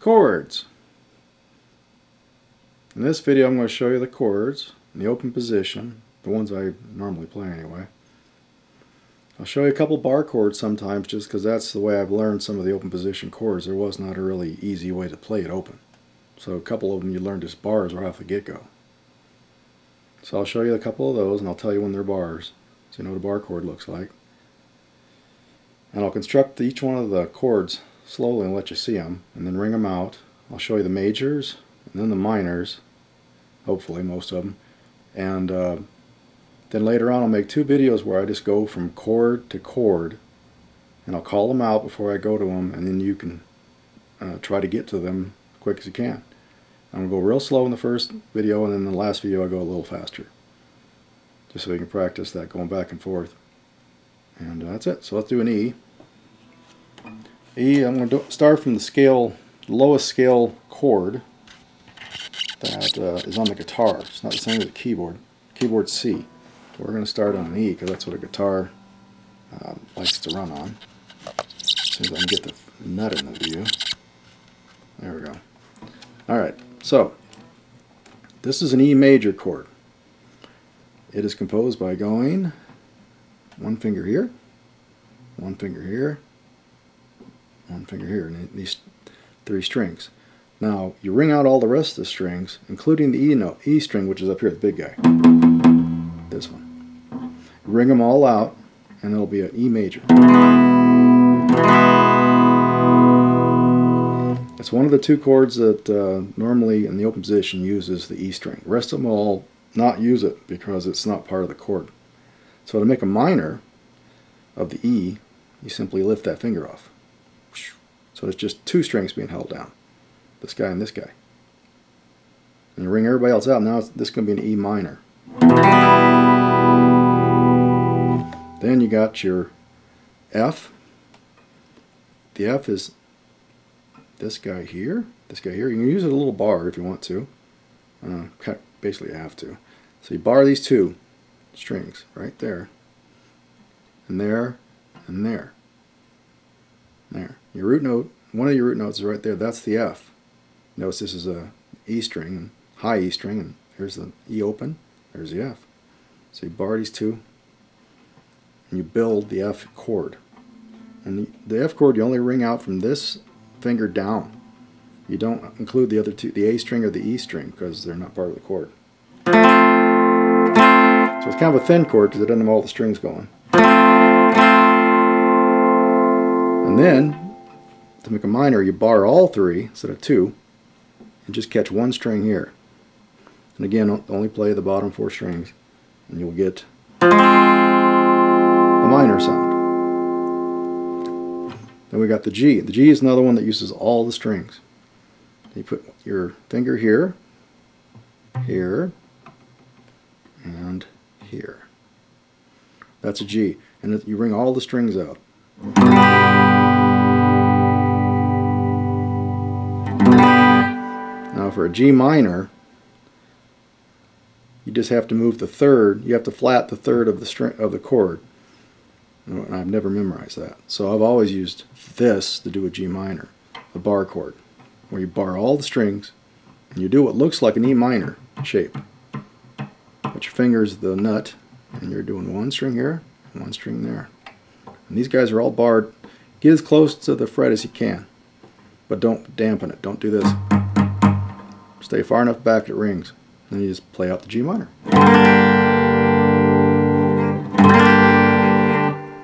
Chords. In this video I'm going to show you the chords in the open position, the ones I normally play anyway. I'll show you a couple bar chords sometimes just because that's the way I've learned some of the open position chords. There was not a really easy way to play it open. So a couple of them you learned as bars right off the get-go. So I'll show you a couple of those and I'll tell you when they're bars so you know what a bar chord looks like. And I'll construct each one of the chords slowly and let you see them and then ring them out. I'll show you the majors and then the minors, hopefully most of them, and then later on I'll make two videos where I just go from chord to chord and I'll call them out before I go to them, and then you can try to get to them as quick as you can. I'm going to go real slow in the first video, and then the last video I go a little faster, just so you can practice that going back and forth. And that's it. So let's do an E. E, I'm going to start from the scale, lowest scale chord that is on the guitar. It's not the same as the keyboard. Keyboard C. So we're going to start on an E because that's what a guitar likes to run on. As soon as I can get the nut in the view. There we go. Alright, so this is an E major chord. It is composed by going one finger here, one finger here, one finger here, and these three strings. Now you ring out all the rest of the strings, including the E note, E string, which is up here, the big guy. This one. Ring them all out, and it'll be an E major. It's one of the two chords that normally in the open position uses the E string. The rest of them will all not use it because it's not part of the chord. So to make a minor of the E, you simply lift that finger off. So it's just two strings being held down. This guy and this guy. And you ring everybody else out. Now this is going to be an E minor. Then you got your F. The F is this guy here, this guy here. You can use it a little bar if you want to. Basically you have to. So you bar these two strings right there, and there, and there. There. Your root note, one of your root notes is right there. That's the F. Notice this is a E string, high E string, and here's the E open, there's the F. So you bar these two, and you build the F chord. And the F chord you only ring out from this finger down. You don't include the other two, the A string or the E string, because they're not part of the chord. So it's kind of a thin chord because it doesn't have all the strings going. And then, to make a minor, you bar all three instead of two, and just catch one string here. And again, only play the bottom four strings, and you'll get a minor sound. Then we got the G. The G is another one that uses all the strings. You put your finger here, here, and here. That's a G. And you ring all the strings out. Now for a G minor, you just have to move the third. You have to flat the third of the string of the chord. And I've never memorized that. So I've always used this to do a G minor, the bar chord, where you bar all the strings and you do what looks like an E minor shape. Put your fingers the nut, and you're doing one string here and one string there. And these guys are all barred. Get as close to the fret as you can, but don't dampen it. Don't do this. Stay far enough back it rings. Then you just play out the G minor.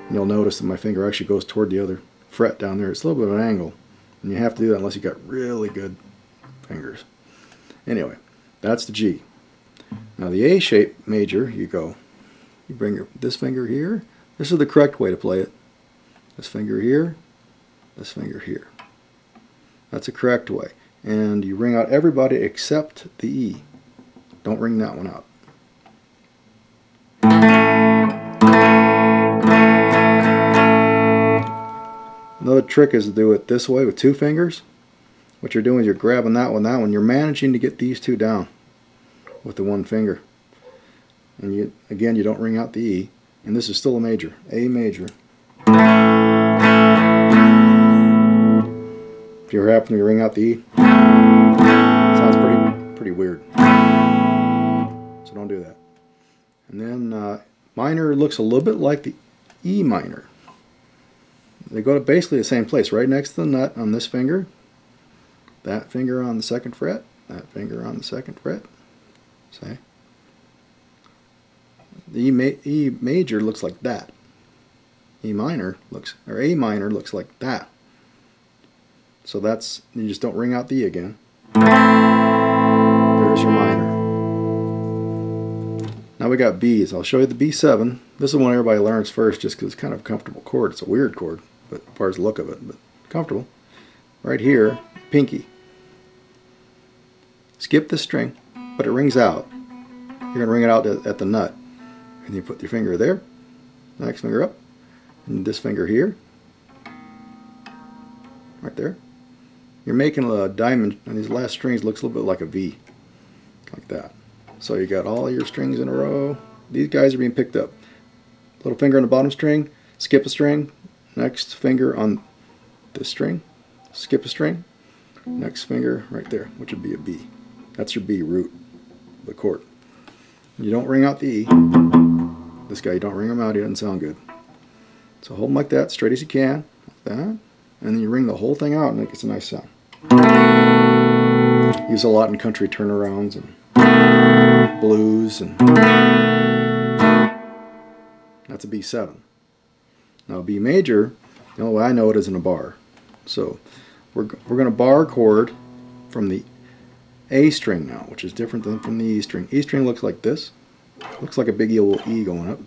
And you'll notice that my finger actually goes toward the other fret down there. It's a little bit of an angle, and you have to do that unless you got really good fingers. Anyway, that's the G. Now the A shape major, you bring this finger here. This is the correct way to play it. This finger here, this finger here. That's the correct way. And you ring out everybody except the E. Don't ring that one out. Another trick is to do it this way with two fingers. What you're doing is you're grabbing that one. You're managing to get these two down with the one finger. And again, you don't ring out the E. And this is still a major, A major. If you ever happen to ring out the E, sounds pretty weird. So don't do that. And then minor looks a little bit like the E minor. They go to basically the same place, right next to the nut on this finger. That finger on the 2nd fret. That finger on the 2nd fret. See? The E major looks like that. A minor looks like that. So that's, you just don't ring out the E again. There's your minor. Now we got B's. I'll show you the B7. This is one everybody learns first just because it's kind of a comfortable chord. It's a weird chord, but as far as the look of it, but comfortable. Right here, pinky. Skip the string, but it rings out. You're going to ring it out at the nut. And you put your finger there, next finger up, and this finger here, right there. You're making a diamond, and these last strings looks a little bit like a V, like that. So you got all your strings in a row. These guys are being picked up. Little finger on the bottom string, skip a string, next finger on this string, skip a string, next finger right there, which would be a B. That's your B root, the chord. You don't ring out the E. This guy, you don't ring him out, he doesn't sound good. So hold him like that, straight as you can, like that, and then you ring the whole thing out and it gets a nice sound. Use a lot in country turnarounds and blues, and that's a B7. Now B major, the only way I know it is in a bar. So we're going to bar chord from the A string now, which is different than from the E string. E string looks like this. Looks like a big old E going up.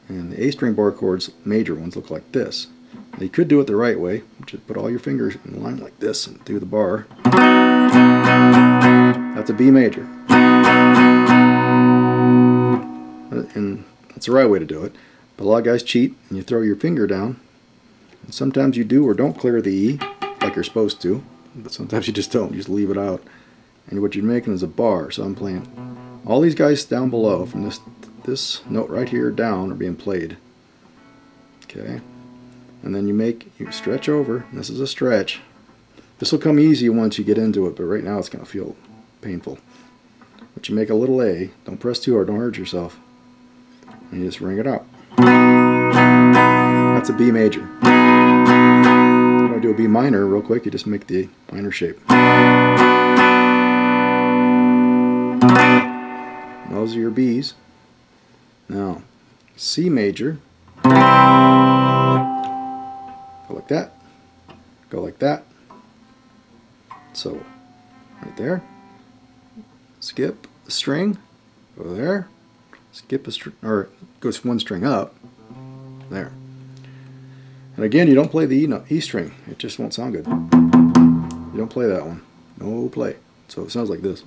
And the A string bar chords, major ones, look like this. Now you could do it the right way, which is put all your fingers in line like this and do the bar. That's a B major. And that's the right way to do it. But a lot of guys cheat and you throw your finger down. And sometimes you do or don't clear the E like you're supposed to. But sometimes you just don't. You just leave it out. And what you're making is a bar. So I'm playing all these guys down below from this note right here down are being played. Okay. And then you stretch over. This is a stretch. This will come easy once you get into it, but right now it's going to feel painful. But you make a little A. Don't press too hard. Don't hurt yourself. And you just ring it out. That's a B major. If you want to do a B minor real quick, you just make the minor shape. Those are your B's. Now, C major. Go like that. Go like that. So, right there. Skip a string. Go there. Skip a string, or goes one string up. There. And again, you don't play the E string. It just won't sound good. You don't play that one. No play. So it sounds like this.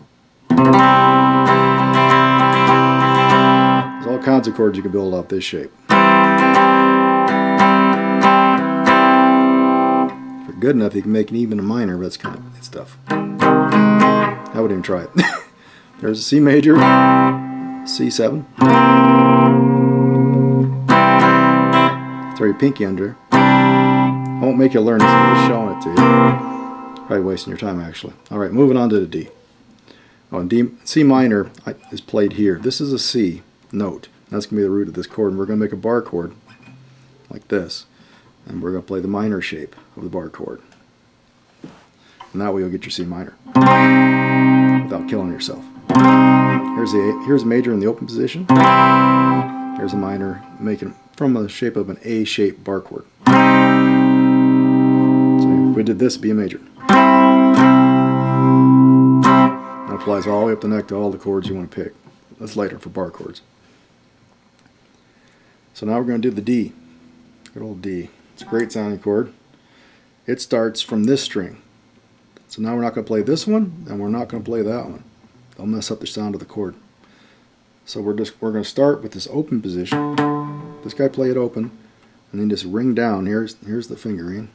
There's all kinds of chords you can build off this shape. If you're good enough, you can make it even a minor, but it's tough. I wouldn't even try it. There's a C major, C7. Throw your pinky under. I won't make you learn this, I'm just showing it to you. Probably wasting your time, actually. Alright, moving on to the D. Oh, C minor is played here. This is a C note. That's going to be the root of this chord. And we're going to make a bar chord like this. And we're going to play the minor shape of the bar chord. And that way you'll get your C minor without killing yourself. Here's a major in the open position. Here's a minor making from the shape of an A-shaped bar chord. So if we did this, it'd be a major. That applies all the way up the neck to all the chords you want to pick. That's later for bar chords. So now we're going to do the D. Good old D. It's a great sounding chord. It starts from this string. So now we're not going to play this one, and we're not going to play that one. They'll mess up the sound of the chord. So we're going to start with this open position. This guy play it open, and then just ring down. Here's the fingering.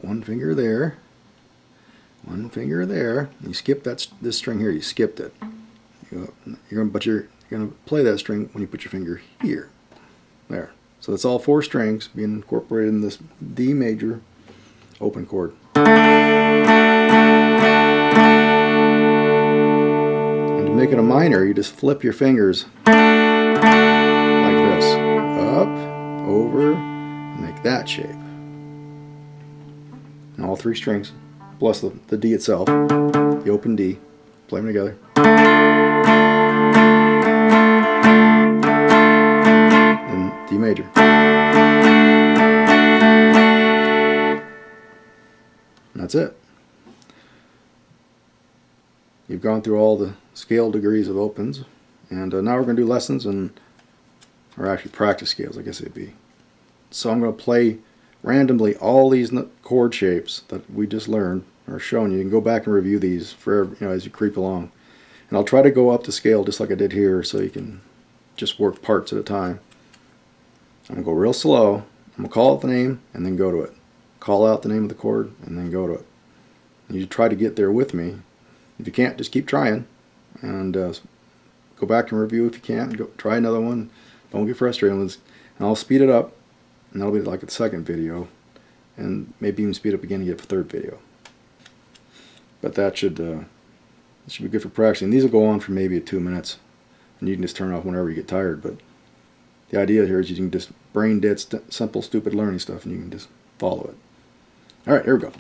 One finger there. One finger there. And you skip this string here. You skipped it. You're going to play that string when you put your finger here. There. So that's all four strings being incorporated in this D major open chord. it a minor, you just flip your fingers like this. Up, over, make that shape. And all three strings, plus the D itself, the open D, play them together. Then D major. And that's it. You've gone through all the scale degrees of opens, and now we're going to do lessons, or actually practice scales, I guess it'd be. So I'm going to play randomly all these chord shapes that we just learned or shown you. You can go back and review these for as you creep along. And I'll try to go up to scale just like I did here, so you can just work parts at a time. I'm going to go real slow. I'm going to call out the name and then go to it. Call out the name of the chord and then go to it. And you try to get there with me. If you can't, just keep trying, and go back and review if you can't. Go try another one. Don't get frustrated. And I'll speed it up, and that'll be like the second video, and maybe even speed up again to get the third video. But that should be good for practicing. These will go on for maybe 2 minutes, and you can just turn it off whenever you get tired. But the idea here is you can just brain dead simple, stupid learning stuff, and you can just follow it. All right, here we go.